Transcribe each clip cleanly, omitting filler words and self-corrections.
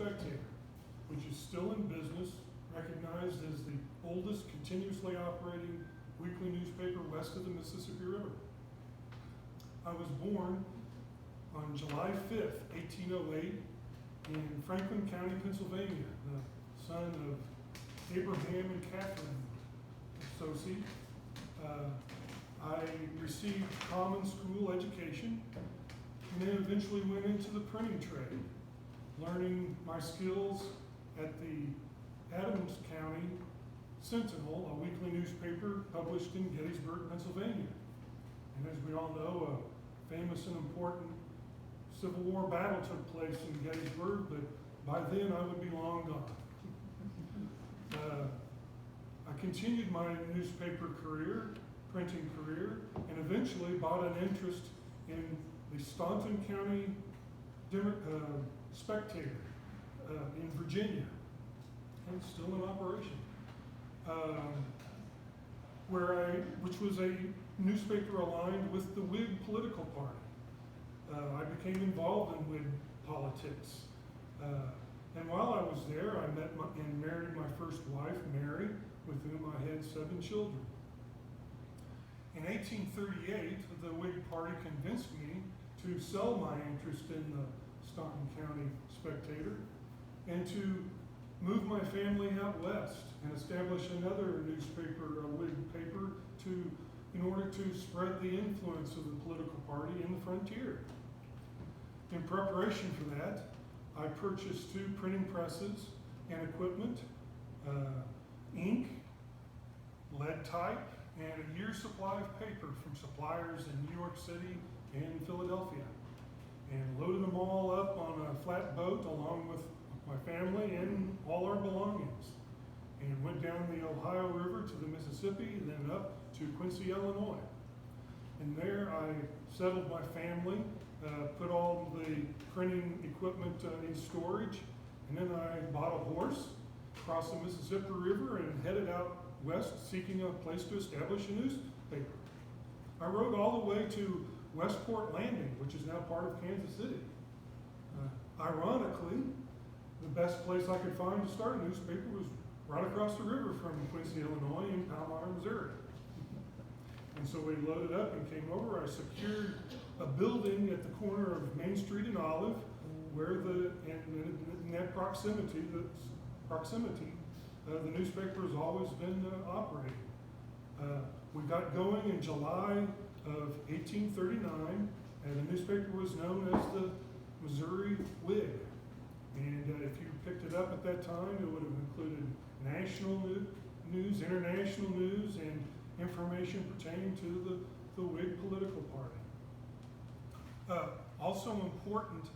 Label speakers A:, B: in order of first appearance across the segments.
A: Spectator, which is still in business, recognized as the oldest continuously operating weekly newspaper west of the Mississippi River. I was born on July 5th, 1808, in Franklin County, Pennsylvania, the son of Abraham and Catherine Sosey. I received common school education and then eventually went into the printing trade, learning my skills at the Adams County Sentinel, a weekly newspaper published in Gettysburg, Pennsylvania. And as we all know, a famous and important Civil War battle took place in Gettysburg, but by then I would be long gone. I continued my newspaper career, printing career, and eventually bought an interest in the Staunton County Spectator in Virginia, and still in operation, which was a newspaper aligned with the Whig political party. I became involved in Whig politics. And while I was there, I met and married my first wife, Mary, with whom I had 7 children. In 1838, the Whig Party convinced me to sell my interest in the Staunton County Spectator and to move my family out west and establish another newspaper, a Whig paper, in order to spread the influence of the political party in the frontier. In preparation for that, I purchased 2 printing presses and equipment, ink, lead type, and a year's supply of paper from suppliers in New York City and Philadelphia, and loaded them all up on a flat boat along with my family and all our belongings, and went down the Ohio River to the Mississippi, then up to Quincy, Illinois. And there I settled my family, put all the printing equipment in storage, and then I bought a horse, crossed the Mississippi River, and headed out west seeking a place to establish a newspaper. I rode all the way to Westport Landing, which is now part of Kansas City. Ironically, the best place I could find to start a newspaper was right across the river from Quincy, Illinois, in Palmyra, Missouri. And so we loaded up and came over. I secured a building at the corner of Main Street and Olive, where in that proximity, the newspaper has always been operating. We got going in July of 1839, and the newspaper was known as the Missouri Whig. And if you picked it up at that time, it would have included national news, international news, and information pertaining to the Whig political party. Also important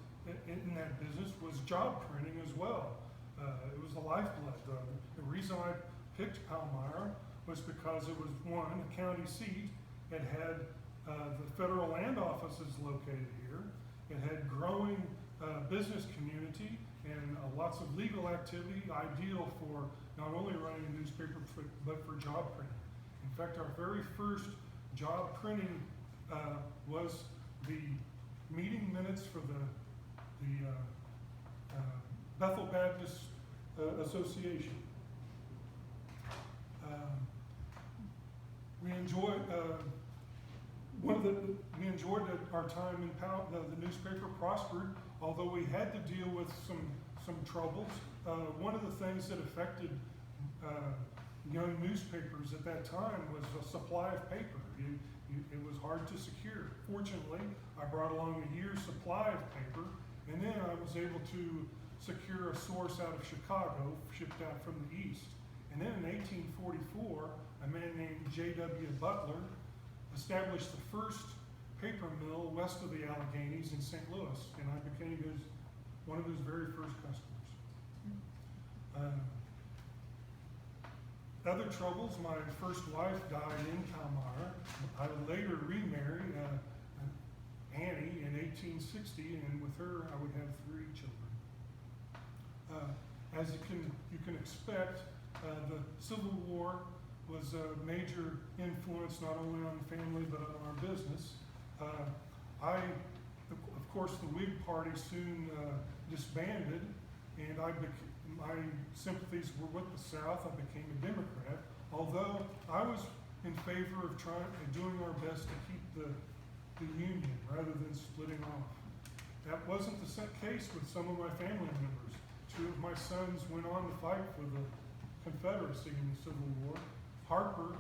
A: in that business was job printing as well. It was the lifeblood. The reason I picked Palmyra was because it was, one, a county seat. It had the federal land offices located here. It had growing business community and lots of legal activity, ideal for not only running a newspaper but for job printing. In fact, our very first job printing was the meeting minutes for the Bethel Baptist Association. We enjoyed our time in the newspaper prospered, although we had to deal with some troubles. One of the things that affected young newspapers at that time was a supply of paper. It was hard to secure. Fortunately, I brought along a year's supply of paper, and then I was able to secure a source out of Chicago, shipped out from the east. And then in 1844, a man named J.W. Butler established the first paper mill west of the Alleghenies in St. Louis, and I became one of his very first customers. Other troubles, my first wife died in Palmyra. I would later remarry Annie in 1860, and with her I would have 3 children. As you can expect, the Civil War was a major influence not only on the family but on our business. Of course, the Whig Party soon disbanded, and my sympathies were with the South. I became a Democrat, although I was in favor of doing our best to keep the Union rather than splitting off. That wasn't the case with some of my family members. Two of my sons went on to fight for the Confederacy in the Civil War. Harper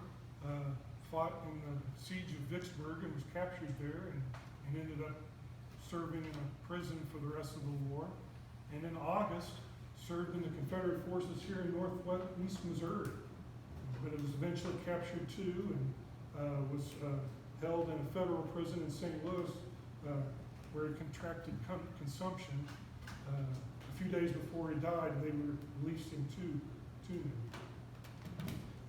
A: fought in the siege of Vicksburg and was captured there and ended up serving in a prison for the rest of the war. And in August, served in the Confederate forces here in northwest Missouri. But it was eventually captured too and was held in a federal prison in St. Louis where he contracted consumption. A few days before he died, they released him to him.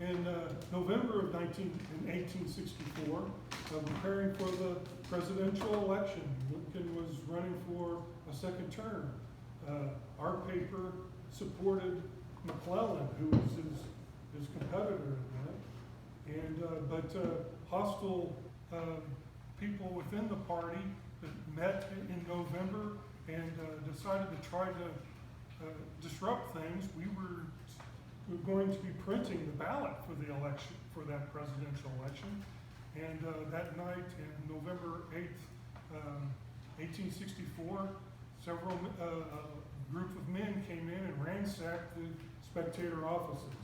A: In November of 1864, preparing for the presidential election, Lincoln was running for a second term. Our paper supported McClellan, who was his competitor in that. But hostile people within the party met in November and decided to try to disrupt things. We were going to be printing the ballot for the election, for that presidential election. And that night, in November 8th, 1864, several group of men came in and ransacked the Spectator offices,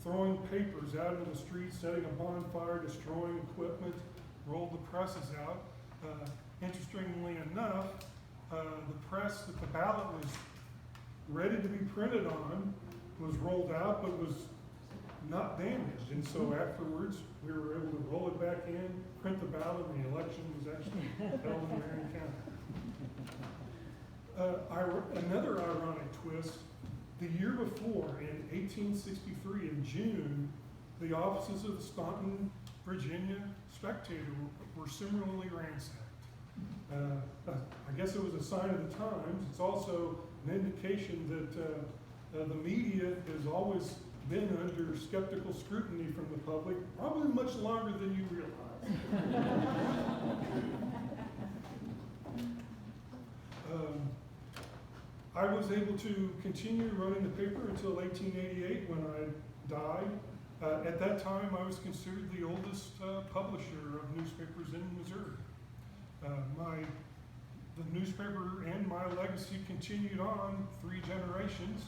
A: throwing papers out into the streets, setting a bonfire, destroying equipment, rolled the presses out. Interestingly enough, the press that the ballot was ready to be printed on was rolled out, but was not damaged. And so afterwards, we were able to roll it back in, print the ballot, and the election was actually held in Marion County. Another ironic twist, the year before, in 1863, in June, the offices of the Staunton, Virginia Spectator were similarly ransacked. I guess it was a sign of the times. It's also an indication that the media has always been under skeptical scrutiny from the public, probably much longer than you realize. I was able to continue running the paper until 1888 when I died. At that time, I was considered the oldest publisher of newspapers in Missouri. The newspaper and my legacy continued on 3 generations.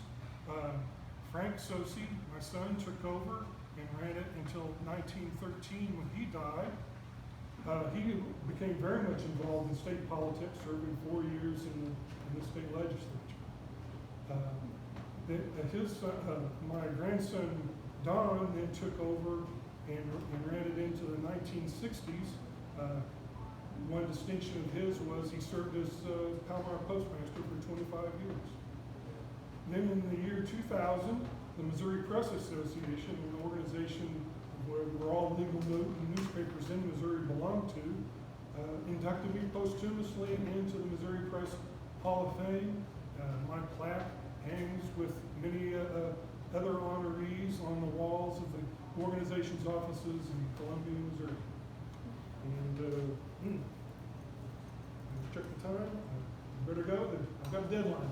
A: Frank Sosey, my son, took over and ran it until 1913 when he died. He became very much involved in state politics, serving 4 years in the state legislature. My grandson, Don, then took over and ran it into the 1960s. One distinction of his was he served as Palmyra postmaster for 25 years. Then in the year 2000, the Missouri Press Association, an organization where all legal newspapers in Missouri belong to, inducted me posthumously into the Missouri Press Hall of Fame. My plaque hangs with many other honorees on the walls of the organization's offices in Columbia, Missouri. And check the time. I better go. I've got a deadline.